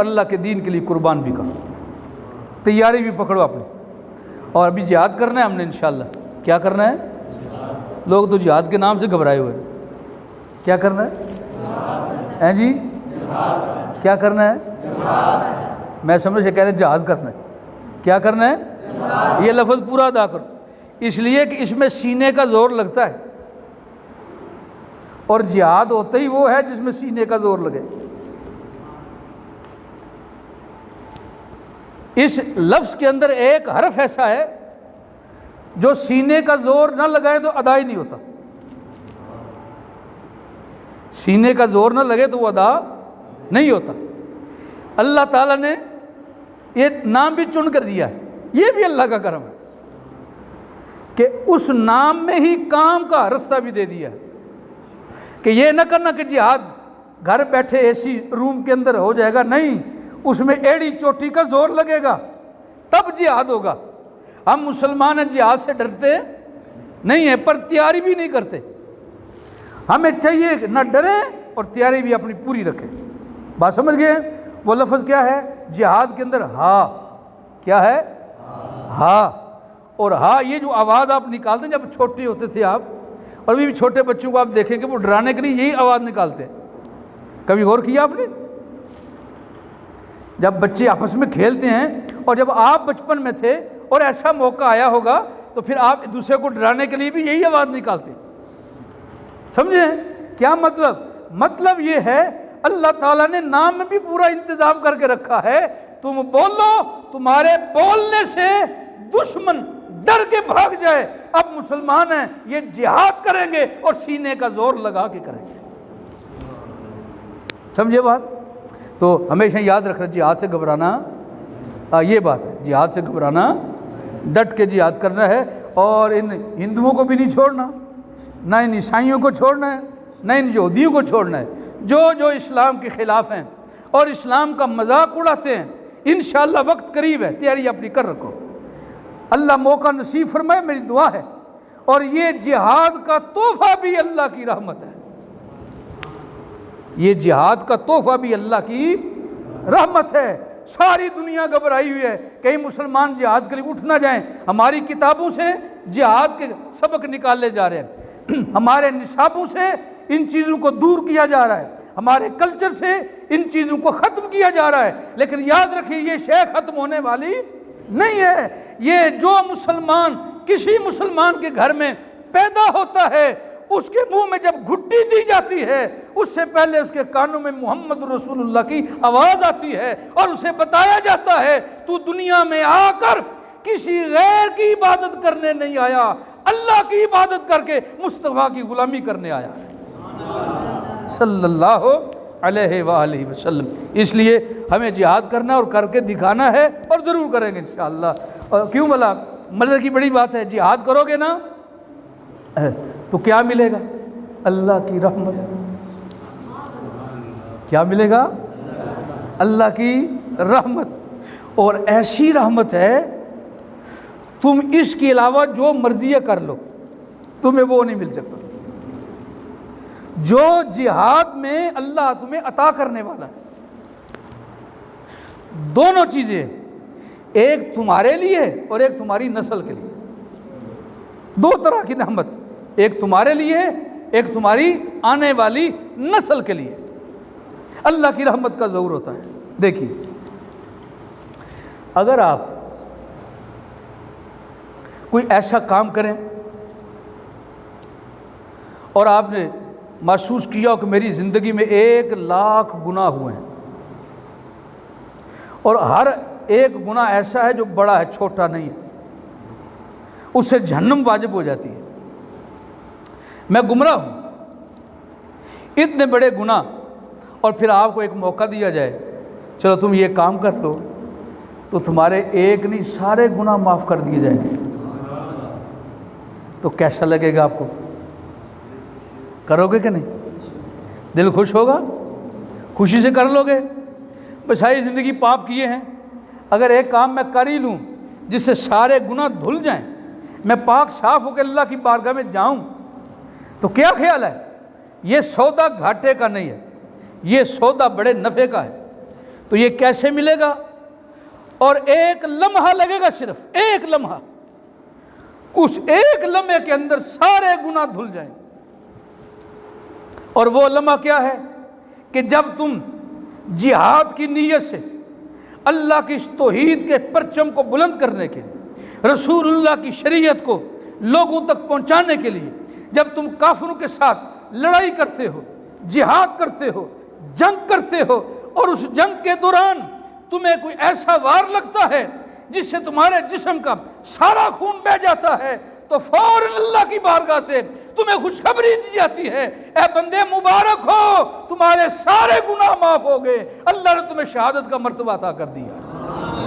अल्लाह के दीन के लिए कुर्बान भी करो, तैयारी भी पकड़ो अपनी। और अभी जिहाद करना है हमने इंशाअल्लाह। क्या करना है? लोग तो जिहाद के नाम से घबराए हुए हैं। क्या करना है जी? क्या करना है? मैं समझ से कह रहे जहाज करना है। क्या करना है? ये लफ्ज़ पूरा अदा करो, इसलिए कि इसमें सीने का जोर लगता है, और जिहाद होता ही वो है जिसमें सीने का जोर लगे। इस लफ्ज़ के अंदर एक हरफ ऐसा है जो सीने का जोर न लगाए तो अदा ही नहीं होता। सीने का जोर न लगे तो वो अदा नहीं होता। अल्लाह ताला ने ये नाम भी चुन कर दिया है, ये भी अल्लाह का करम है कि उस नाम में ही काम का रास्ता भी दे दिया है कि ये न करना कि जिहाद घर बैठे एसी रूम के अंदर हो जाएगा, नहीं, उसमें एड़ी चोटी का जोर लगेगा तब जिहाद होगा। हम मुसलमान हैं, जिहाद से डरते नहीं है पर तैयारी भी नहीं करते। हमें चाहिए ना डरें और तैयारी भी अपनी पूरी रखें। बात समझ गए? वो लफ्ज़ क्या है जिहाद के अंदर? हा। क्या है? हा। और हा ये जो आवाज़ आप निकालते हैं, जब छोटे होते थे आप, और अभी भी छोटे बच्चों को आप देखेंगे वो डराने के लिए यही आवाज़ निकालते हैं। कभी गौर किया आपने? जब बच्चे आपस में खेलते हैं, और जब आप बचपन में थे और ऐसा मौका आया होगा तो फिर आप एक दूसरे को डराने के लिए भी यही आवाज़ निकालते। समझे क्या मतलब? मतलब ये है अल्लाह ताला ने नाम में भी पूरा इंतजाम करके रखा है। तुम बोलो, तुम्हारे बोलने से दुश्मन डर के भाग जाए। अब मुसलमान हैं, ये जिहाद करेंगे और सीने का जोर लगा के करेंगे। समझे बात? तो हमेशा याद रखना, जिहाद से घबराना, ये बात है, जिहाद से घबराना, डट के जिहाद करना है। और इन हिंदुओं को भी नहीं छोड़ना, ना इन ईसाइयों को छोड़ना है, ना इन यहूदियों को छोड़ना है, जो इस्लाम के ख़िलाफ़ हैं और इस्लाम का मजाक उड़ाते हैं। इंशाअल्लाह वक्त करीब है, तैयारी अपनी कर रखो, अल्लाह मौका नसीब फरमाए, मेरी दुआ है। और ये जिहाद का तोहफा भी अल्लाह की रहमत है, ये जिहाद का तोहफा भी अल्लाह की रहमत है। सारी दुनिया घबराई हुई है, कहीं मुसलमान जिहाद के लिए उठ ना जाएं। हमारी किताबों से जिहाद के सबक निकाले जा रहे हैं, हमारे निसाबों से इन चीज़ों को दूर किया जा रहा है, हमारे कल्चर से इन चीज़ों को ख़त्म किया जा रहा है। लेकिन याद रखिए ये शय ख़त्म होने वाली नहीं है। ये जो मुसलमान किसी मुसलमान के घर में पैदा होता है, उसके मुंह में जब घुट्टी दी जाती है, उससे पहले उसके कानों में मोहम्मद रसूलुल्लाह की आवाज़ आती है और उसे बताया जाता है तू दुनिया में आकर किसी गैर की इबादत करने नहीं आया, अल्लाह की इबादत करके मुस्तफ़ा की गुलामी करने आया है सल्लल्लाहु अलैहि वसल्लम। इसलिए हमें जिहाद करना और करके दिखाना है, और ज़रूर करेंगे इंशाअल्लाह। और क्यों भला, मज़े की बड़ी बात है, जिहाद करोगे ना तो क्या मिलेगा? अल्लाह की रहमत। क्या मिलेगा? अल्लाह की रहमत। और ऐसी रहमत है तुम इसके अलावा जो मर्जी कर लो, तुम्हें वो नहीं मिल सकता जो जिहाद में अल्लाह तुम्हें अता करने वाला है। दोनों चीज़ें, एक तुम्हारे लिए और एक तुम्हारी नस्ल के लिए। दो तरह की रहमत, एक तुम्हारे लिए, एक तुम्हारी आने वाली नस्ल के लिए। अल्लाह की रहमत का ज़रूर होता है। देखिए, अगर आप कोई ऐसा काम करें और आपने महसूस किया कि मेरी ज़िंदगी में 1,00,000 गुनाह हुए हैं, और हर एक गुनाह ऐसा है जो बड़ा है, छोटा नहीं है, उससे जहन्नम वाजिब हो जाती है। मैं गुमराह हूँ, इतने बड़े गुनाह, और फिर आपको एक मौका दिया जाए, चलो तुम ये काम कर लो, तो तुम्हारे एक नहीं सारे गुनाह माफ़ कर दिए जाएंगे। तो कैसा लगेगा आपको? करोगे कि नहीं? दिल खुश होगा? खुशी से कर लोगे? बस सारी ज़िंदगी पाप किए हैं, अगर एक काम मैं कर ही लूँ जिससे सारे गुनाह धुल जाएं, मैं पाक साफ होकर अल्लाह की बारगाह में जाऊँ, तो क्या ख्याल है? ये सौदा घाटे का नहीं है, ये सौदा बड़े नफ़े का है। तो ये कैसे मिलेगा? और एक लम्हा लगेगा, सिर्फ एक लम्हा, उस एक लम्हे के अंदर सारे गुनाह धुल जाएंगे। और वो लम्हा क्या है कि जब तुम जिहाद की नीयत से अल्लाह की इस तौहीद के परचम को बुलंद करने के लिए, रसूलुल्लाह की शरीयत को लोगों तक पहुंचाने के लिए जब तुम काफिरों के साथ लड़ाई करते हो, जिहाद करते हो, जंग करते हो, और उस जंग के दौरान तुम्हें कोई ऐसा वार लगता है जिससे तुम्हारे जिस्म का सारा खून बह जाता है, तो फौरन अल्लाह की बारगाह से तुम्हें खुशखबरी दी जाती है, ए बंदे मुबारक हो, तुम्हारे सारे गुनाह माफ हो गए, अल्लाह ने तुम्हें शहादत का मर्तबा अता कर दिया।